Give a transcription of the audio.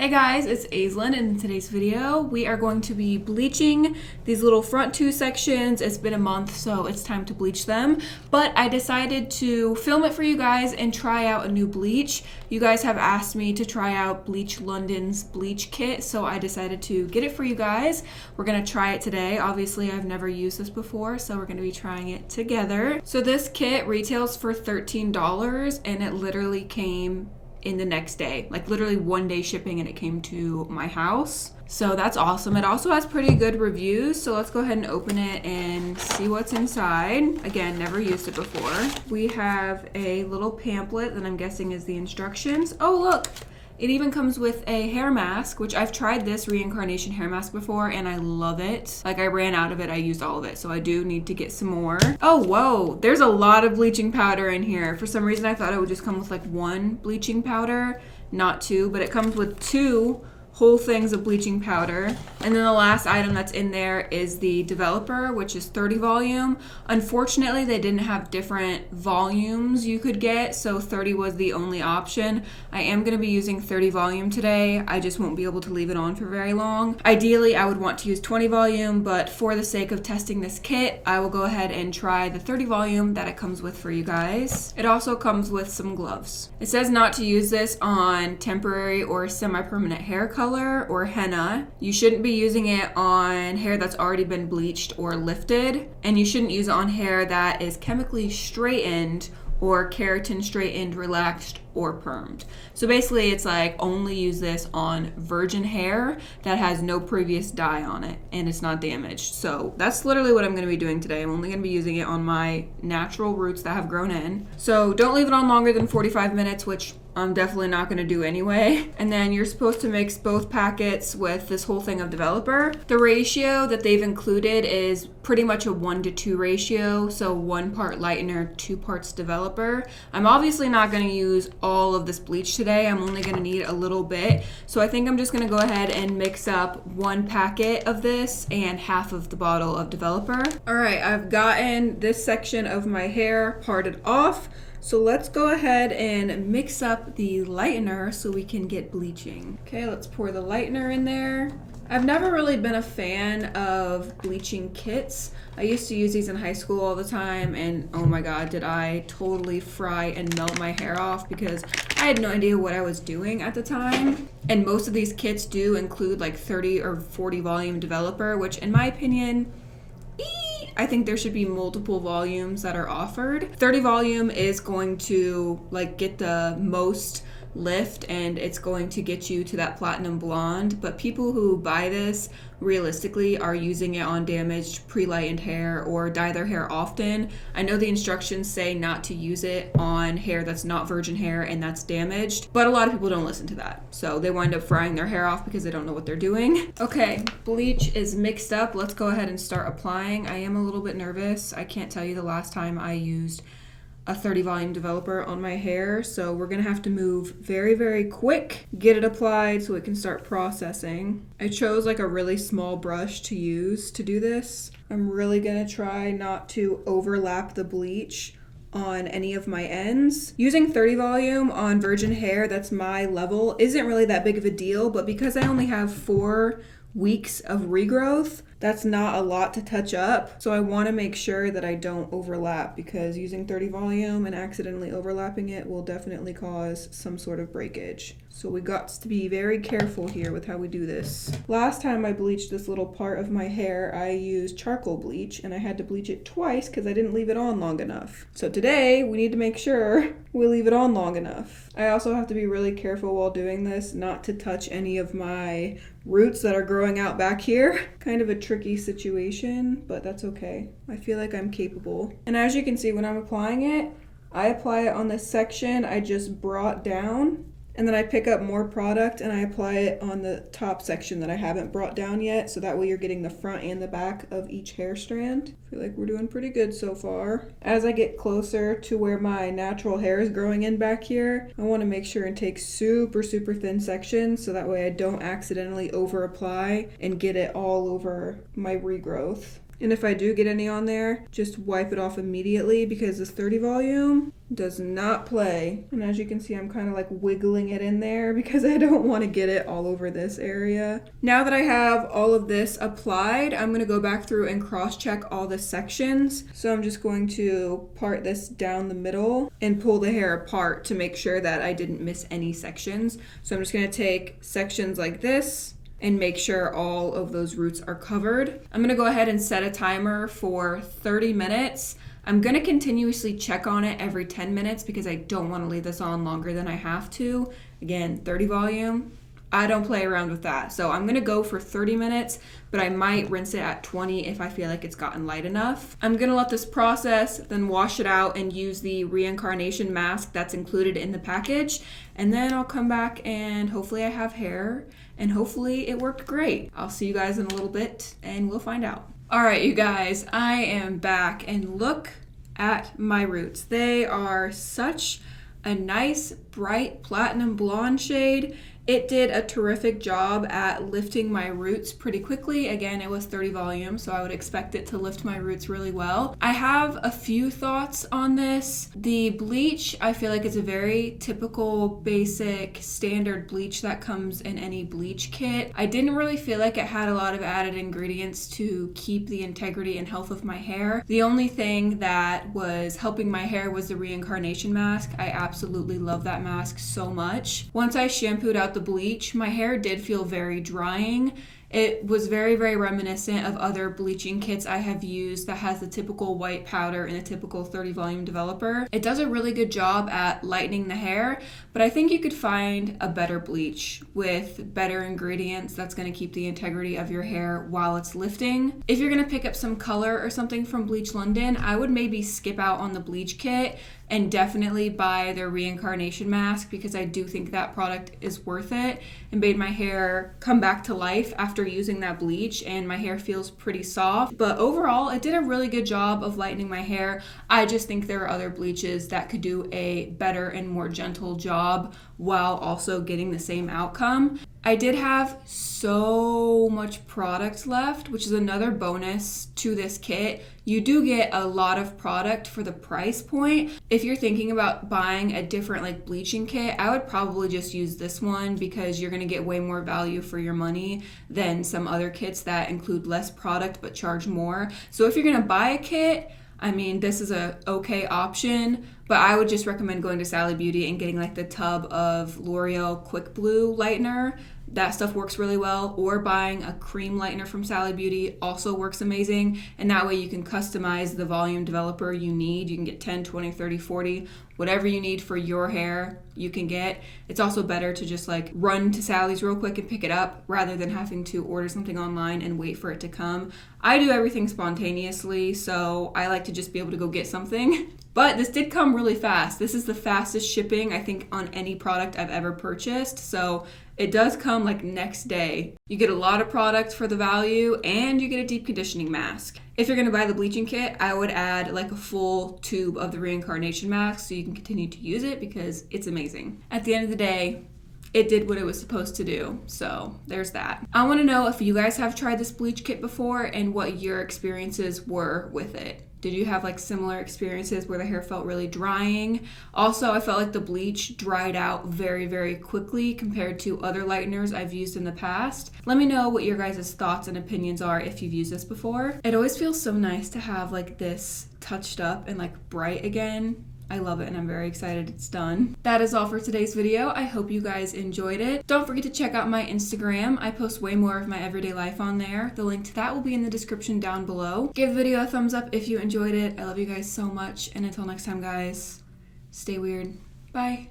Hey guys, it's Aislinn, and in today's video we are going to be bleaching these little front two sections. It's been a month, so it's time to bleach them. But I decided to film it for you guys and try out a new bleach. You guys have asked me to try out Bleach London's bleach kit, so I decided to get it for you guys. We're gonna try it today. Obviously, I've never used this before, so we're gonna be trying it together. So this kit retails for $13, and it literally came in the next day, like literally one day shipping, and it came to my house. So that's awesome. It also has pretty good reviews, so let's go ahead and open it and see what's inside. Again, never used it before. We have a little pamphlet that I'm guessing is the instructions. Oh look, it even comes with a hair mask, which I've tried this reincarnation hair mask before and I love it. Like, I ran out of it, I used all of it, so I do need to get some more. Oh, whoa, there's a lot of bleaching powder in here. For some reason I thought it would just come with like one bleaching powder, not two, but it comes with two whole things of bleaching powder. And then the last item that's in there is the developer, which is 30 volume. Unfortunately, they didn't have different volumes you could get, so 30 was the only option. I am gonna be using 30 volume today. I just won't be able to leave it on for very long. Ideally, I would want to use 20 volume, but for the sake of testing this kit, I will go ahead and try the 30 volume that it comes with for you guys. It also comes with some gloves. It says not to use this on temporary or semi-permanent hair color or henna. You shouldn't be using it on hair that's already been bleached or lifted, and you shouldn't use it on hair that is chemically straightened or keratin straightened, relaxed, or permed. So basically it's like only use this on virgin hair that has no previous dye on it and it's not damaged. So that's literally what I'm going to be doing today. I'm only going to be using it on my natural roots that have grown in. So don't leave it on longer than 45 minutes, which I'm definitely not going to do anyway. And then you're supposed to mix both packets with this whole thing of developer. The ratio that they've included is pretty much a 1-to-2 ratio. So 1 part lightener, 2 parts developer. I'm obviously not going to use all of this bleach today. I'm only going to need a little bit. So I think I'm just going to go ahead and mix up 1 packet of this and half of the bottle of developer. All right, I've gotten this section of my hair parted off. So let's go ahead and mix up the lightener so we can get bleaching. Okay, let's pour the lightener in there. I've never really been a fan of bleaching kits. I used to use these in high school all the time, and oh my god, did I totally fry and melt my hair off because I had no idea what I was doing at the time. And most of these kits do include like 30 or 40 volume developer, which in my opinion, I think there should be multiple volumes that are offered. 30 volume is going to like get the most lift and it's going to get you to that platinum blonde, but people who buy this realistically are using it on damaged pre-lightened hair or dye their hair often. I know the instructions say not to use it on hair that's not virgin hair and that's damaged, but a lot of people don't listen to that, so they wind up frying their hair off because they don't know what they're doing. Okay, bleach is mixed up. Let's go ahead and start applying. I am a little bit nervous. I can't tell you the last time I used a 30 volume developer on my hair, so we're gonna have to move very, very quick, get it applied so it can start processing. I chose like a really small brush to use to do this. I'm really gonna try not to overlap the bleach on any of my ends. Using 30 volume on virgin hair that's my level isn't really that big of a deal, but because I only have 4 weeks of regrowth, that's not a lot to touch up. So I want to make sure that I don't overlap, because using 30 volume and accidentally overlapping it will definitely cause some sort of breakage. So we got to be very careful here with how we do this. Last time I bleached this little part of my hair, I used charcoal bleach and I had to bleach it twice because I didn't leave it on long enough. So today we need to make sure we leave it on long enough. I also have to be really careful while doing this not to touch any of my roots that are growing out back here. Kind of a tricky situation, but that's okay. I feel like I'm capable. And as you can see, when I'm applying it, I apply it on the section I just brought down, and then I pick up more product and I apply it on the top section that I haven't brought down yet, so that way you're getting the front and the back of each hair strand. I feel like we're doing pretty good so far. As I get closer to where my natural hair is growing in back here, I want to make sure and take super, super thin sections so that way I don't accidentally over apply and get it all over my regrowth. And if I do get any on there, just wipe it off immediately because this 30 volume does not play. And as you can see, I'm kind of like wiggling it in there because I don't want to get it all over this area. Now that I have all of this applied, I'm going to go back through and cross-check all the sections. So I'm just going to part this down the middle and pull the hair apart to make sure that I didn't miss any sections. So I'm just going to take sections like this and make sure all of those roots are covered. I'm gonna go ahead and set a timer for 30 minutes. I'm gonna continuously check on it every 10 minutes because I don't wanna leave this on longer than I have to. Again, 30 volume, I don't play around with that. So I'm gonna go for 30 minutes, but I might rinse it at 20 if I feel like it's gotten light enough. I'm gonna let this process, then wash it out and use the reincarnation mask that's included in the package. And then I'll come back and hopefully I have hair and hopefully it worked great. I'll see you guys in a little bit and we'll find out. All right, you guys, I am back and look at my roots. They are such a nice, bright platinum blonde shade. It did a terrific job at lifting my roots pretty quickly. Again, it was 30 volume, so I would expect it to lift my roots really well. I have a few thoughts on this. The bleach, I feel like it's a very typical, basic, standard bleach that comes in any bleach kit. I didn't really feel like it had a lot of added ingredients to keep the integrity and health of my hair. The only thing that was helping my hair was the reincarnation mask. I absolutely love that mask so much. Once I shampooed out the bleach, my hair did feel very drying. It was very, very reminiscent of other bleaching kits I have used that has the typical white powder and a typical 30 volume developer. It does a really good job at lightening the hair, but I think you could find a better bleach with better ingredients that's going to keep the integrity of your hair while it's lifting. If you're going to pick up some color or something from Bleach London, I would maybe skip out on the bleach kit and definitely buy their reincarnation mask because I do think that product is worth it and made my hair come back to life after using that bleach, and my hair feels pretty soft. But overall, it did a really good job of lightening my hair. I just think there are other bleaches that could do a better and more gentle job while also getting the same outcome. I did have so much product left, which is another bonus to this kit. You do get a lot of product for the price point. If you're thinking about buying a different like bleaching kit, I would probably just use this one because you're gonna get way more value for your money than some other kits that include less product but charge more. So if you're gonna buy a kit, I mean, this is a okay option, but I would just recommend going to Sally Beauty and getting like the tub of L'Oreal Quick Blue lightener. That stuff works really well, or buying a cream lightener from Sally Beauty also works amazing, and that way you can customize the volume developer you need. You can get 10, 20, 30, 40, whatever you need for your hair you can get. It's also better to just like run to Sally's real quick and pick it up rather than having to order something online and wait for it to come. I do everything spontaneously, so I like to just be able to go get something. But this did come really fast. This is the fastest shipping, I think, on any product I've ever purchased. So it does come like next day. You get a lot of product for the value and you get a deep conditioning mask. If you're gonna buy the bleaching kit, I would add like a full tube of the reincarnation mask so you can continue to use it because it's amazing. At the end of the day, it did what it was supposed to do. So there's that. I wanna know if you guys have tried this bleach kit before and what your experiences were with it. Did you have like similar experiences where the hair felt really drying? Also, I felt like the bleach dried out very, very quickly compared to other lighteners I've used in the past. Let me know what your guys' thoughts and opinions are if you've used this before. It always feels so nice to have like this touched up and like bright again. I love it and I'm very excited it's done. That is all for today's video. I hope you guys enjoyed it. Don't forget to check out my Instagram. I post way more of my everyday life on there. The link to that will be in the description down below. Give the video a thumbs up if you enjoyed it. I love you guys so much, and until next time guys, stay weird. Bye.